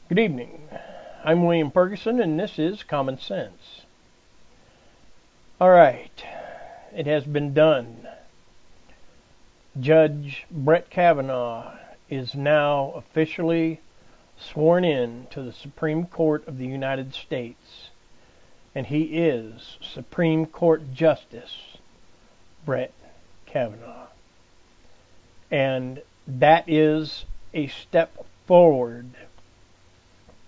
Good evening. I'm William Ferguson, and this is Common Sense. All right, it has been done. Judge Brett Kavanaugh is now officially sworn in to the Supreme Court of the United States, and he is Supreme Court Justice Brett Kavanaugh. And that is a step forward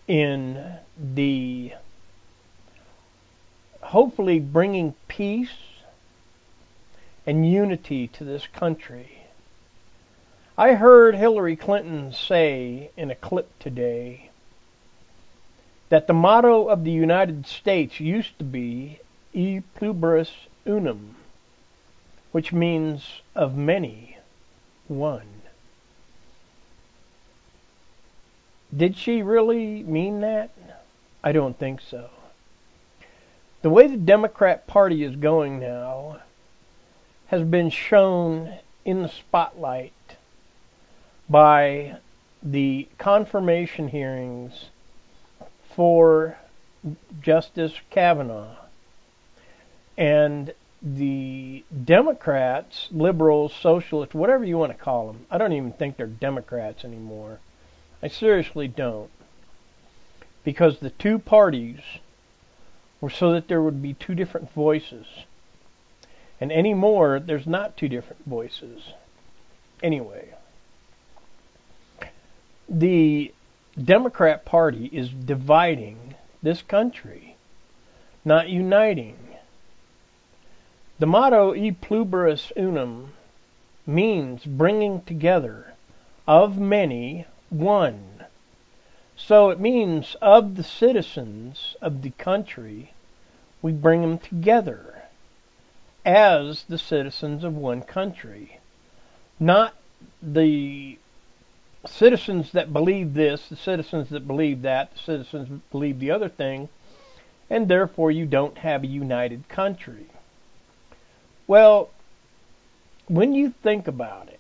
in the hopefully bringing peace and unity to this country. I heard Hillary Clinton say in a clip today that the motto of the United States used to be E pluribus unum, which means of many, one. Did she really mean that? I don't think so. The way the Democrat Party is going now has been shown in the spotlight by the confirmation hearings for Justice Kavanaugh. And the Democrats, liberals, socialists, whatever you want to call them, I don't even think they're Democrats anymore. I seriously don't. Because the two parties were so that there would be two different voices. And anymore, there's not two different voices. Anyway, the Democrat Party is dividing this country, not uniting. The motto E pluribus unum means bringing together of many, one. So it means of the citizens of the country, we bring them together as the citizens of one country. Not the citizens that believe this, the citizens that believe that, the citizens that believe the other thing, and therefore you don't have a united country. Well, when you think about it,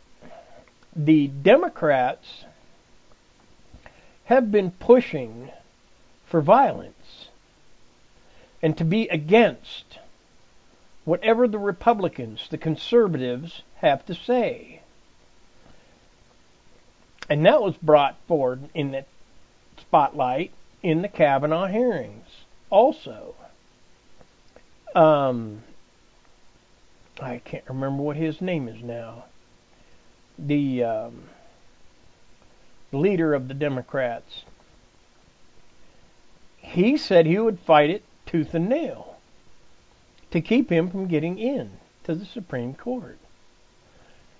the Democrats have been pushing for violence and to be against whatever the Republicans, the conservatives, have to say. And that was brought forward in the spotlight in the Kavanaugh hearings also. I can't remember what his name is now. The leader of the Democrats. He said he would fight it tooth and nail to keep him from getting in to the Supreme Court.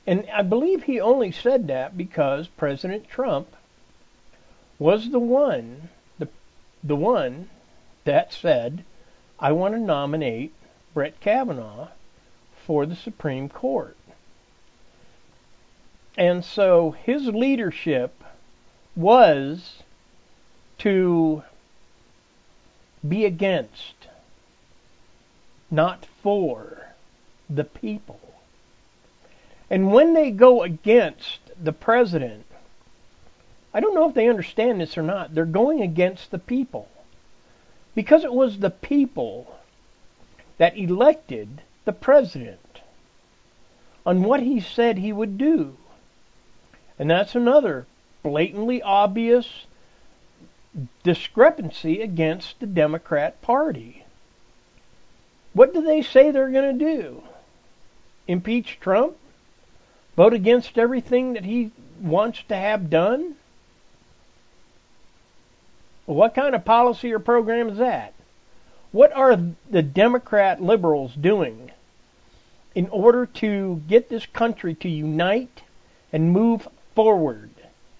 And I believe he only said that because President Trump was the one that said, I want to nominate Brett Kavanaugh for the Supreme Court. And so his leadership was to be against, not for, the people. And when they go against the president, I don't know if they understand this or not, they're going against the people. Because it was the people that elected the president on what he said he would do. And that's another blatantly obvious discrepancy against the Democrat Party. What do they say they're going to do? Impeach Trump? Vote against everything that he wants to have done? Well, what kind of policy or program is that? What are the Democrat liberals doing in order to get this country to unite and move forward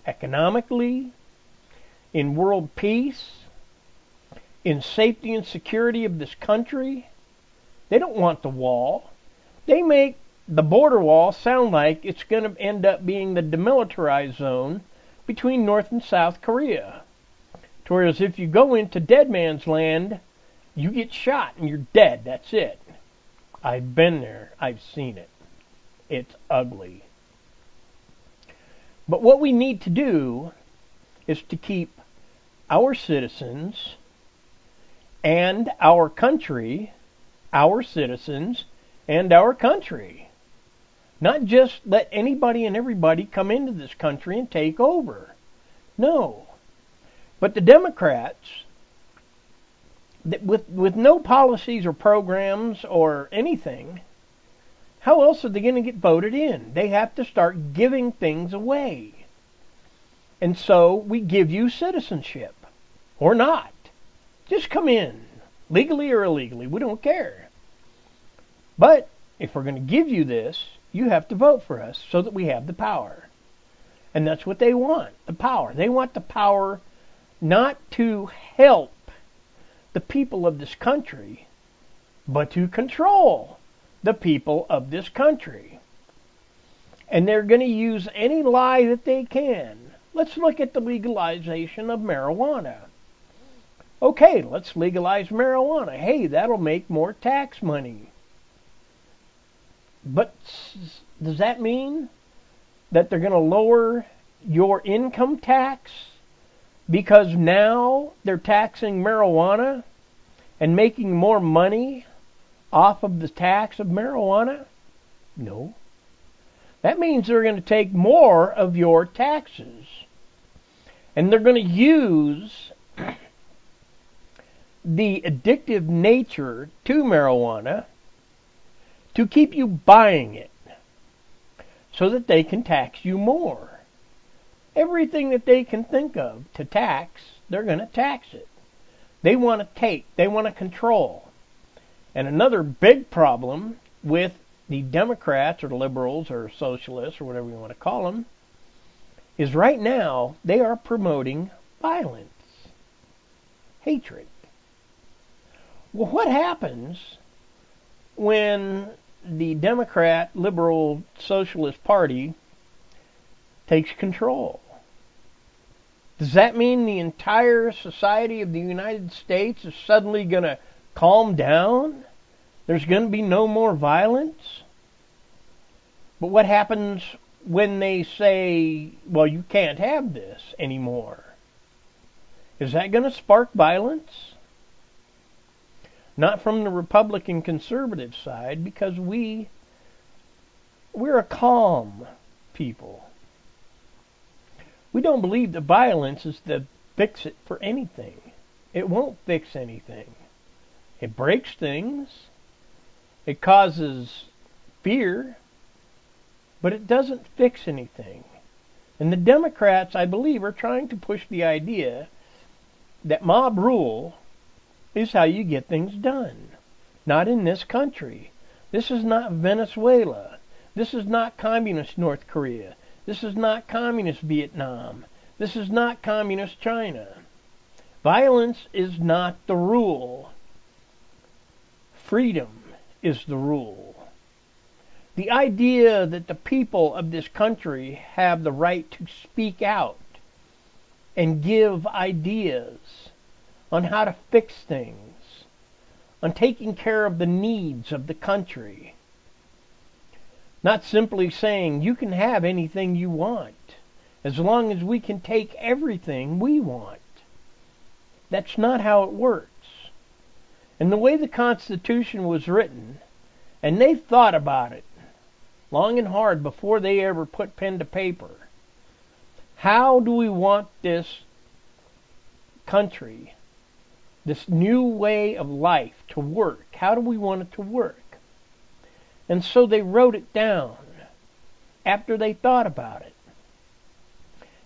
economically, in world peace, in safety and security of this country? They don't want the wall. They make the border wall sound like it's going to end up being the demilitarized zone between North and South Korea. Whereas if you go into dead man's land, you get shot and you're dead. That's it. I've been there. I've seen it. It's ugly. But what we need to do is to keep our citizens and our country, our citizens and our country. Not just let anybody and everybody come into this country and take over. No. But the Democrats, with no policies or programs or anything, how else are they going to get voted in? They have to start giving things away. And so we give you citizenship. Or not. Just come in. Legally or illegally. We don't care. But if we're going to give you this, you have to vote for us so that we have the power. And that's what they want. The power. They want the power not to help the people of this country, but to control the people of this country. And they're going to use any lie that they can. Let's look at the legalization of marijuana. Okay, let's legalize marijuana. Hey, that'll make more tax money. But does that mean that they're going to lower your income tax because now they're taxing marijuana and making more money off of the tax of marijuana? No. That means they're going to take more of your taxes. And they're going to use the addictive nature to marijuana to keep you buying it so that they can tax you more. Everything that they can think of to tax, they're going to tax it. They want to take, they want to control. And another big problem with the Democrats or liberals or socialists or whatever you want to call them is right now they are promoting violence, hatred. Well, what happens when the Democrat, liberal, socialist party takes control? Does that mean the entire society of the United States is suddenly going to calm down? There's going to be no more violence? But what happens when they say, well, you can't have this anymore? Is that going to spark violence? Not from the Republican conservative side, because we're a calm people. We don't believe that violence is the fix it for anything. It won't fix anything. It breaks things. It causes fear. But it doesn't fix anything. And the Democrats, I believe, are trying to push the idea that mob rule is how you get things done. Not in this country. This is not Venezuela. This is not communist North Korea. This is not communist Vietnam. This is not communist China. Violence is not the rule. Freedom is the rule. The idea that the people of this country have the right to speak out and give ideas on how to fix things, on taking care of the needs of the country. Not simply saying you can have anything you want as long as we can take everything we want. That's not how it works. And the way the Constitution was written, and they thought about it long and hard before they ever put pen to paper. How do we want this country, this new way of life to work? How do we want it to work? And so they wrote it down after they thought about it.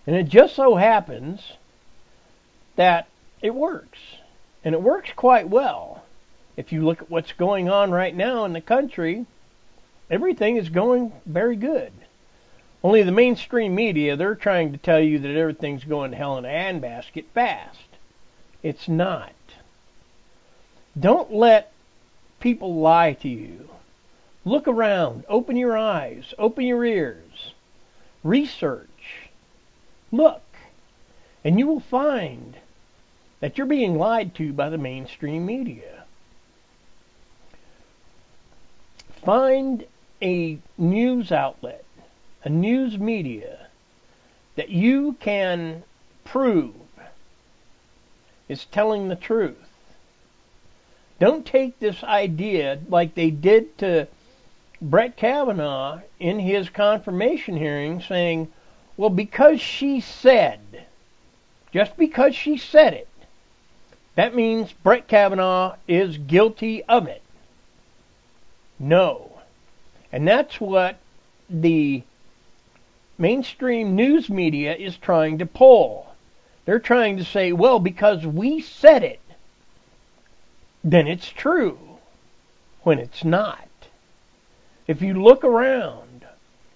And it just so happens that it works. And it works quite well. If you look at what's going on right now in the country, everything is going very good. Only the mainstream media, they're trying to tell you that everything's going to hell in a handbasket fast. It's not. Don't let people lie to you. Look around. Open your eyes. Open your ears. Research. Look. And you will find that you're being lied to by the mainstream media. Find a news outlet, a news media, that you can prove is telling the truth. Don't take this idea like they did to Brett Kavanaugh in his confirmation hearing, saying, well, because she said, just because she said it, that means Brett Kavanaugh is guilty of it. No. And that's what the mainstream news media is trying to pull. They're trying to say, well, because we said it, then it's true, when it's not. If you look around,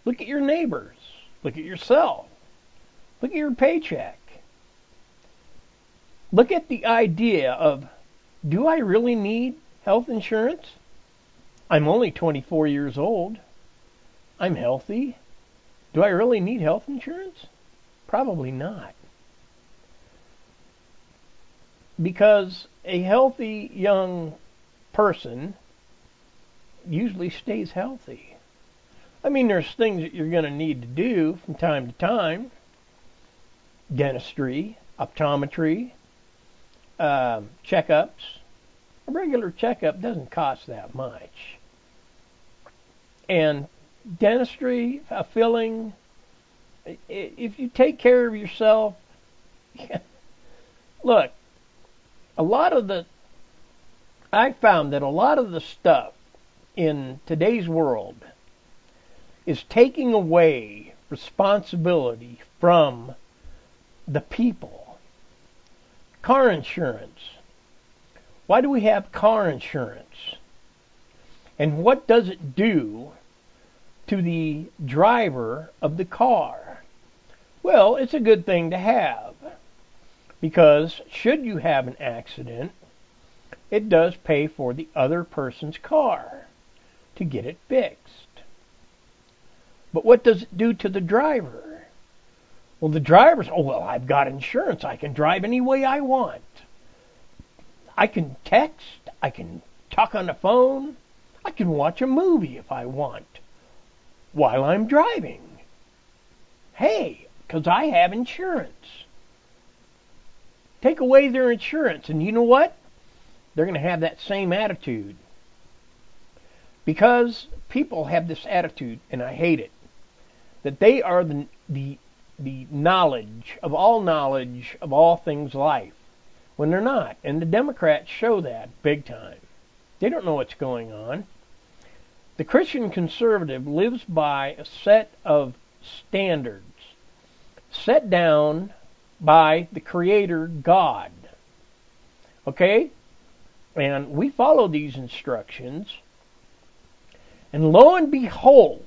look at your neighbors, look at yourself, look at your paycheck. Look at the idea of, do I really need health insurance? I'm only 24 years old. I'm healthy. Do I really need health insurance? Probably not. Because a healthy young person usually stays healthy. I mean, there's things that you're going to need to do from time to time. Dentistry, optometry, checkups. A regular checkup doesn't cost that much. And dentistry, a filling, if you take care of yourself, look, I found that a lot of the stuff in today's world is taking away responsibility from the people. Car insurance. Why do we have car insurance? And what does it do to the driver of the car? Well, it's a good thing to have, because should you have an accident, it does pay for the other person's car to get it fixed. But what does it do to the driver? Well, the driver's, I've got insurance. I can drive any way I want. I can text. I can talk on the phone. I can watch a movie if I want while I'm driving. Hey, because I have insurance. Take away their insurance, and you know what? They're going to have that same attitude. Because people have this attitude, and I hate it, that they are the knowledge of all things life, when they're not. And the Democrats show that big time. They don't know what's going on. The Christian conservative lives by a set of standards set down by the Creator God. Okay? And we follow these instructions. And lo and behold,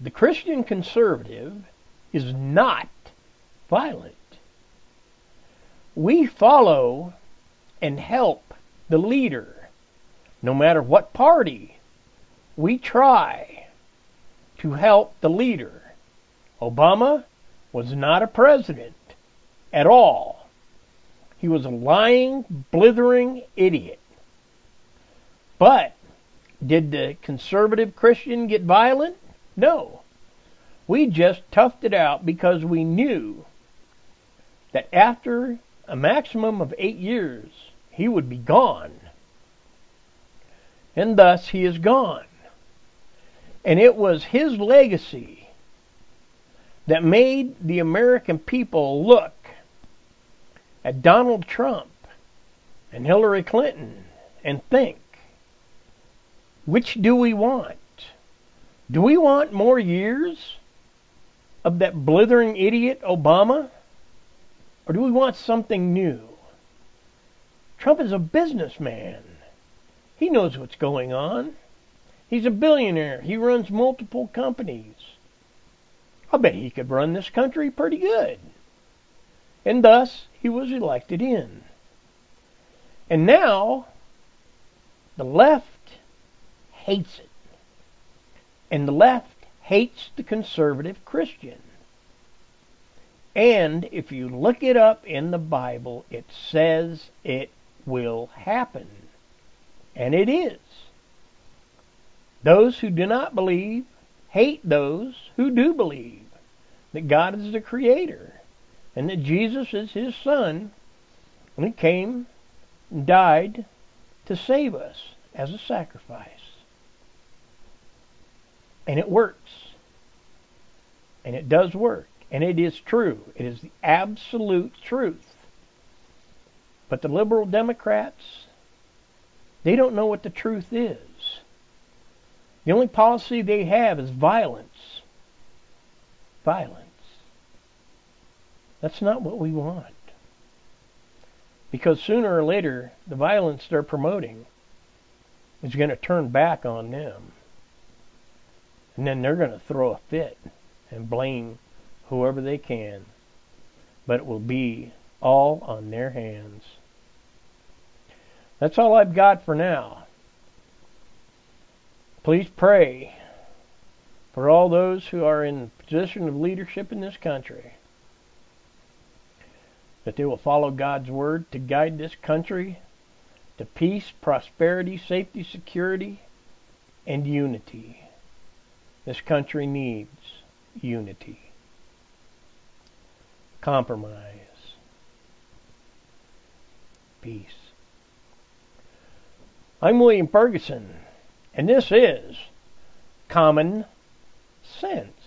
the Christian conservative is not violent. We follow and help the leader, no matter what party. We try to help the leader. Obama was not a president at all. He was a lying, blithering idiot. But did the conservative Christian get violent? No. We just toughed it out because we knew that after a maximum of 8 years, he would be gone. And thus he is gone. And it was his legacy that made the American people look at Donald Trump and Hillary Clinton and think, which do we want? Do we want more years of that blithering idiot Obama? Or do we want something new? Trump is a businessman. He knows what's going on. He's a billionaire. He runs multiple companies. I bet he could run this country pretty good. And thus, he was elected in. And now, the left hates it. And the left hates the conservative Christian. And if you look it up in the Bible, it says it will happen. And it is. Those who do not believe hate those who do believe that God is the Creator and that Jesus is His Son And He came and died to save us as a sacrifice. And it works. And it does work. And it is true. It is the absolute truth. But the liberal Democrats, they don't know what the truth is. The only policy they have is violence. Violence. That's not what we want. Because sooner or later, the violence they're promoting is going to turn back on them. And then they're going to throw a fit and blame whoever they can. But it will be all on their hands. That's all I've got for now. Please pray for all those who are in position of leadership in this country, that they will follow God's word to guide this country to peace, prosperity, safety, security, and unity. This country needs unity. Compromise. Peace. I'm William Ferguson, and this is Common Sense.